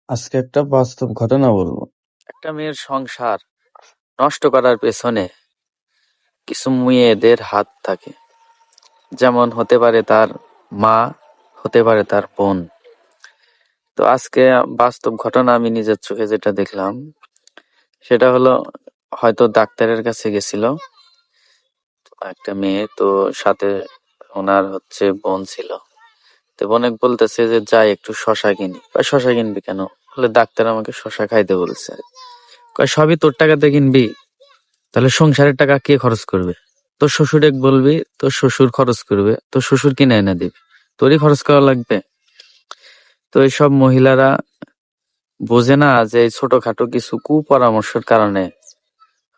আজকে একটা বাস্তব ঘটনা বলবো। একটা মেয়ের সংসার নষ্ট করার পেছনে কিছু মেয়েদের হাত থাকে। যেমন হতে পারে তার মা, হতে পারে তার বোন। তো আজকে বাস্তব ঘটনা আমি নিজের চোখে যেটা দেখলাম সেটা হলো, হয়তো ডাক্তারের কাছে গেছিল একটা মেয়ে, তো সাথে ওনার হচ্ছে বোন ছিল। তো বোনে বলতেছে যে যাই একটু শশা কিনি। কয় শশা কিনবি কেন? বলে ডাক্তার আমাকে শশা খাইতে বলছে। কয় সবই তোর টাকাতে কিনবি? তাহলে সংসারের টাকা কে খরচ করবে? তোর শ্বশুরে বলবি, তোর শ্বশুর খরচ করবে, তোর শ্বশুর কিনে এনে দিবে, তোরই খরচ করা লাগবে। তো এইসব মহিলারা বোঝে না যে এই ছোটখাটো কিছু কুপরামর্শের কারণে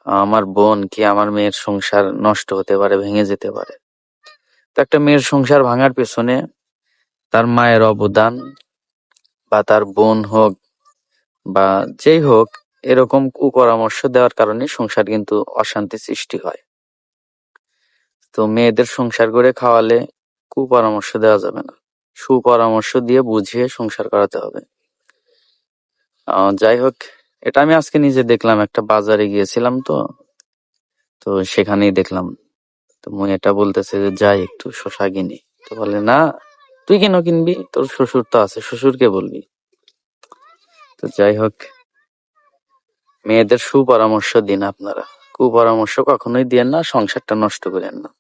আমার বোন কি আমার মেয়ের সংসার নষ্ট হতে পারে, ভেঙে যেতে পারে। তো একটা মেয়ের সংসার ভাঙার পেছনে তার মায়ের অবদান, বা তার বোন হোক বা যেই হোক, এরকম কুপরামর্শ দেওয়ার কারণে সংসার কিন্তু অশান্তি সৃষ্টি হয়। তো মেয়েদের সংসার করে খাওয়ালে কুপরামর্শ দেওয়া যাবে না, সুপরামর্শ দিয়ে বুঝিয়ে সংসার করাতে হবে। যাই হোক, এটা আমি আজকে নিজে দেখলাম। একটা বাজারে গিয়েছিলাম, তো সেখানেই দেখলাম। তো এটা বলতেছে যে যাই একটু শশা কিনি। তো বলে না, তুই কেন কিনবি? তোর শ্বশুর তো আছে, শ্বশুরকে বলবি। তো যাই হোক, মেয়েদের সুপরামর্শ দিন আপনারা, কুপরামর্শ কখনোই দিয়েন না, সংসারটা নষ্ট করেন না।